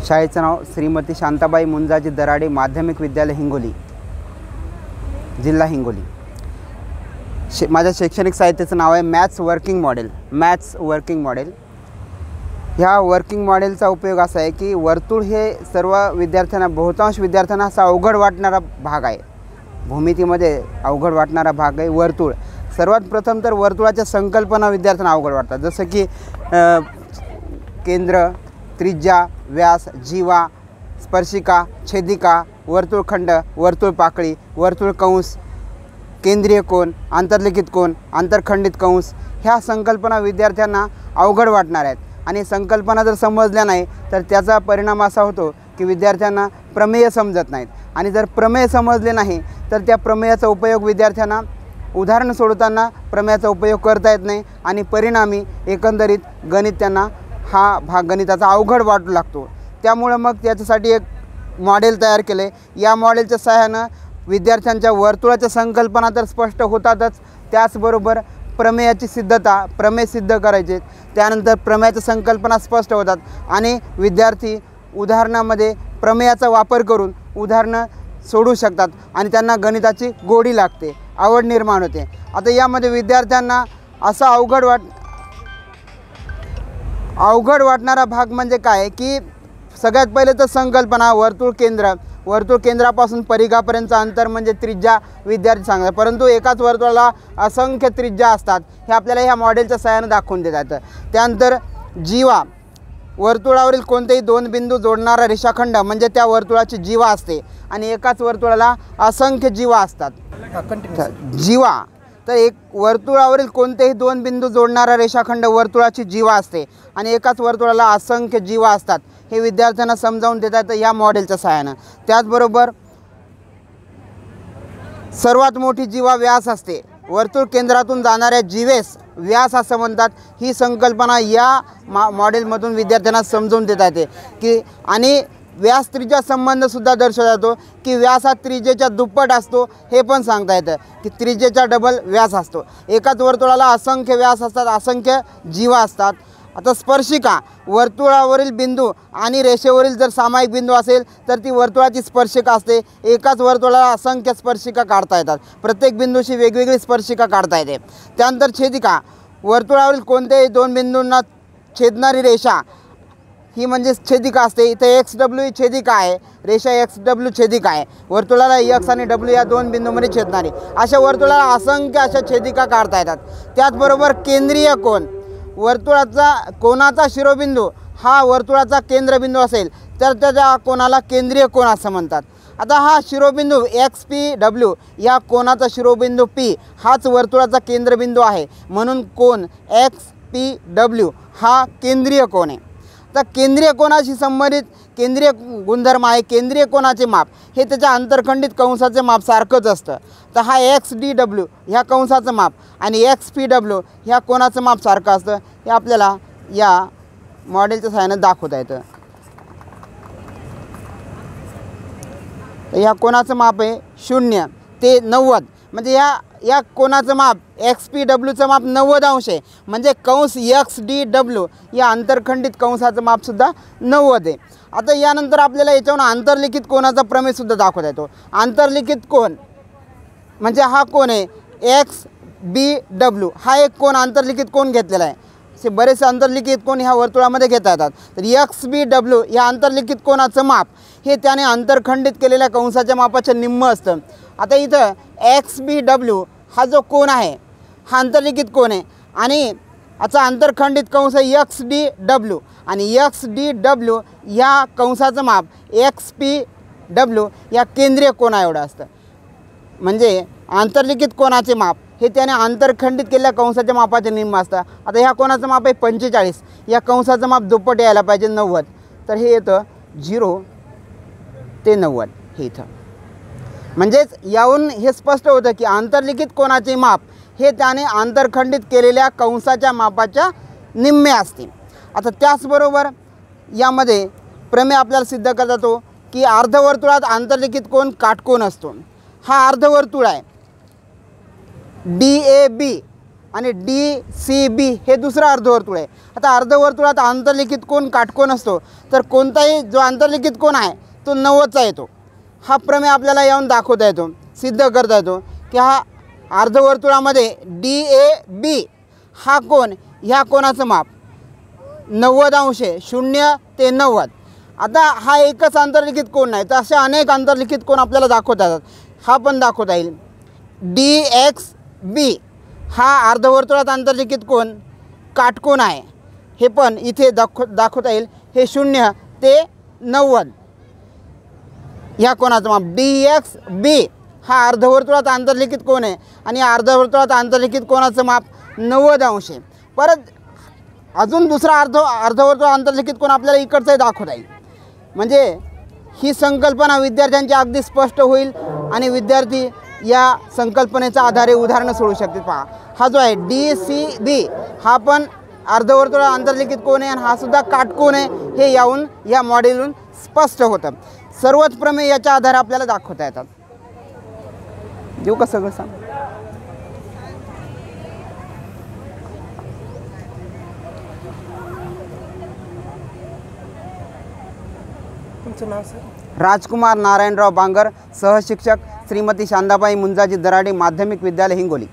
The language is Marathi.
शाळेचं नाव श्रीमती शांताबाई मुंजाजी दराडे माध्यमिक विद्यालय हिंगोली, जिल्हा हिंगोली। माझ्या शैक्षणिक साहित्याचं नाव आहे maths working model. Maths working model ह्या वर्किंग मॉडेलचा उपयोग असा आहे की वर्तुळ हे सर्व विद्यार्थ्यांना, बहुतांश विद्यार्थ्यांना असा अवघड वाटणारा भाग आहे। भूमितीमध्ये अवघड वाटणारा भाग आहे वर्तुळ। सर्वात प्रथम तर वर्तुळाच्या संकल्पना विद्यार्थ्यांना अवघड वाटतात, जसं की केंद्र, त्रिज्या, व्यास, जीवा, स्पर्शिका, छेदिका, वर्तुळखंड, वर्तुळ पाकळी, वर्तुळ कंस, केंद्रीय कोन, आंतरलिखित कोन, आंतरखंडित कंस ह्या संकल्पना विद्यार्थ्यांना अवघड वाटणार आहेत। आणि संकल्पना जर समजल्या नाही तर त्याचा परिणाम असा होतो की विद्यार्थ्यांना प्रमेय समजत नाहीत, आणि जर प्रमेय समजले नाही तर त्या प्रमेयाचा उपयोग विद्यार्थ्यांना उदाहरण सोडवताना प्रमेयाचा उपयोग करता येत नाही, आणि परिणामी एकंदरीत गणित त्यांना हा भाग गणिताचा अवघड वाटू लागतो। त्यामुळे मग त्याच्यासाठी एक मॉडेल तयार केले। या मॉडेलच्या सहाय्यानं विद्यार्थ्यांच्या वर्तुळाच्या संकल्पना तर स्पष्ट होतातच, त्याचबरोबर प्रमेयाची सिद्धता, प्रमेय सिद्ध करायचे, त्यानंतर प्रमेयाच्या संकल्पना स्पष्ट होतात आणि विद्यार्थी उदाहरणामध्ये प्रमेयाचा वापर करून उदाहरणं सोडवू शकतात आणि त्यांना गणिताची गोडी लागते, आवड निर्माण होते। आता यामध्ये विद्यार्थ्यांना असा अवघड वाटणारा भाग म्हणजे काय की सगळ्यात पहिले तर संकल्पना, वर्तुळ केंद्रापासून परिघापर्यंतचं अंतर म्हणजे त्रिज्या विद्यार्थी सांगतात, परंतु एकाच वर्तुळाला असंख्य त्रिज्या असतात हे आपल्याला ह्या मॉडेलच्या सहाय्याने दाखवून देतात। त्यानंतर जीवा, वर्तुळावरील कोणतेही दोन बिंदू जोडणारा रेषाखंड म्हणजे त्या वर्तुळाची जीवा असते, आणि एकाच वर्तुळाला असंख्य जीवा असतात। जीवा तर एक वर्तुळावरील कोणतेही दोन बिंदू जोडणारा रेषाखंड वर्तुळाची जीवा असते, आणि एकाच वर्तुळाला असंख्य जीवा असतात हे विद्यार्थ्यांना समजावून देतात या मॉडेलच्या सहाय्यानं। त्याचबरोबर सर्वात मोठी जीवा व्यास असते, वर्तुळ केंद्रातून जाणाऱ्या जीवेस व्यास असं म्हणतात। ही संकल्पना या मॉडेलमधून विद्यार्थ्यांना समजावून देता येते की, आणि व्यास त्रिज्या संबंधसुद्धा दर्शवला जातो की व्यास हा त्रिज्येच्या दुप्पट असतो हे पण सांगता येतं की त्रिज्येच्या डबल व्यास असतो। एकाच वर्तुळाला असंख्य व्यास असतात, असंख्य जीवा असतात। आता स्पर्शिका, वर्तुळावरील बिंदू आणि रेषेवरील जर सामायिक बिंदू असेल तर ती वर्तुळाची स्पर्शिका असते। एकाच वर्तुळाला असंख्य स्पर्शिका काढता येतात, प्रत्येक बिंदूशी वेगवेगळी स्पर्शिका काढता येते। त्यानंतर छेदिका, वर्तुळावरील कोणत्याही दोन बिंदूंना छेदणारी रेषा ही म्हणजे छेदिका असते। इथे XW ही छेदिका आहे, रेषा XW छेदिका आहे, वर्तुळाला X आणि W या दोन बिंदूमध्ये छेदणारी अशा वर्तुळाला असंख्य अशा छेदिका काढता येतात। त्याचबरोबर केंद्रीय कोन, वर्तुळाचा कोनाचा शिरोबिंदू हा वर्तुळाचा केंद्रबिंदू असेल तर त्या कोनाला केंद्रीय कोन असं म्हणतात। आता हा शिरोबिंदू XPW या कोनाचा शिरोबिंदू P हाच वर्तुळाचा केंद्रबिंदू आहे, म्हणून कोन XPW हा केंद्रीय कोन आहे। तर केंद्रीय कोनाशी संबंधित केंद्रीय गुणधर्म आहे केंद्रीय कोनाचे माप हे त्याच्या आंतरखंडित कंसाचे माप सारखंच असतं। तर हा XDW ह्या कंसाचं माप आणि XPW ह्या कोनाचं माप सारखं असतं, हे आपल्याला या मॉडेलच्या सहाय्याने दाखवता येतं। या कोनाचं माप आहे 0 ते 90, म्हणजे या कोनाचं माप XPWचं माप 90 अंश आहे, म्हणजे कंस XDW या आंतरखंडित कंसाचं मापसुद्धा 90 आहे। आता यानंतर आपल्याला याच्यावरून आंतरलिखित कोनाचा प्रमेयसुद्धा दाखवता येतो। आंतरलिखित कोन म्हणजे हा कोन आहे XBW, हा एक कोन आंतरलिखित कोन घेतलेला आहे। असे बरेचसे आंतरलिखित कोन ह्या वर्तुळामध्ये घेता येतात। तर XBW या आंतरलिखित कोनाचं माप हे त्याने आंतरखंडित केलेल्या कंसाच्या मापाच्या निम्म असतं। आता इथं XBW हा जो कोन आहे हा आंतरलिखित कोन आहे, आणि याचा आंतरखंडित कंस XDW, आणि XDW या कंसाचं माप XPW या केंद्रीय कोना एवढं असतं। म्हणजे आंतरलिखित कोनाचे माप हे त्याने आंतरखंडित केलेल्या कंसाच्या मापाचे निम्म असतं। आता ह्या कोनाचं माप आहे 45, या कंसाचं माप दुप्पट यायला पाहिजे 90, तर हे येतं 0 ते 90 हे इथं। म्हणजेच यावरून हे स्पष्ट होतं की आंतरलिखित कोनाचे माप हे त्याने आंतरखंडित केलेल्या कंसाच्या मापाच्या निम्मे असते। आता त्याचबरोबर यामध्ये प्रमेय आपल्याला सिद्ध करता येतो की अर्धवर्तुळात आंतरलिखित कोन काटकोन असतो। हा अर्धवर्तुळ आहे DAB, आणि DCB हे दुसरं अर्धवर्तुळ आहे. आता अर्धवर्तुळात आंतरलिखित कोन काटकोन असतो, तर कोणताही जो आंतरलिखित कोन आहे तो 90चा येतो. हा प्रमेय आपल्याला येऊन दाखवता येतो, सिद्ध करता येतो की हा अर्धवर्तुळामध्ये DAB हा कोन, ह्या कोनाचं माप 90 अंश आहे, 0 ते 90. आता हा एकच आंतरलिखित कोन नाही, तर असे अनेक आंतरलिखित कोन आपल्याला दाखवता येतात. हा पण दाखवता येईल. DXB हा अर्धवर्तुळात आंतरलिखित कोन काटकोन आहे, हे पण इथे दाखवता येईल. हे 0 ते 90 ह्या कोनाचं माप. DXB हा अर्धवर्तुळात आंतरलिखित कोन आहे आणि अर्धवर्तुळात आंतरलिखित कोनाचं माप 90 अंश आहे. परत अजून दुसरा अर्धवर्तुळ आंतरलिखित कोन आपल्याला इकडचंही दाखवता येईल. म्हणजे ही संकल्पना विद्यार्थ्यांच्या अगदी स्पष्ट होईल आणि विद्यार्थी या संकल्पनेच्या आधारे उदाहरणं सोडवू शकतील. पहा, हा जो आहे DCB हा पण अर्धवर्तुळात आंतरलिखित कोन आहे आणि हा सुद्धा काटकोन आहे, हे या मॉडेलवरून स्पष्ट होतं. सर्वच प्रमेय याच्या आधारे आपल्याला दाखवता येतात. देऊ का सगळं सांग? तुमचं नाव सर? राजकुमार नारायणराव बांगर, सहशिक्षक श्रीमती शांताबाई मुंजाजी दराडे, माध्यमिक विद्यालय हिंगोली.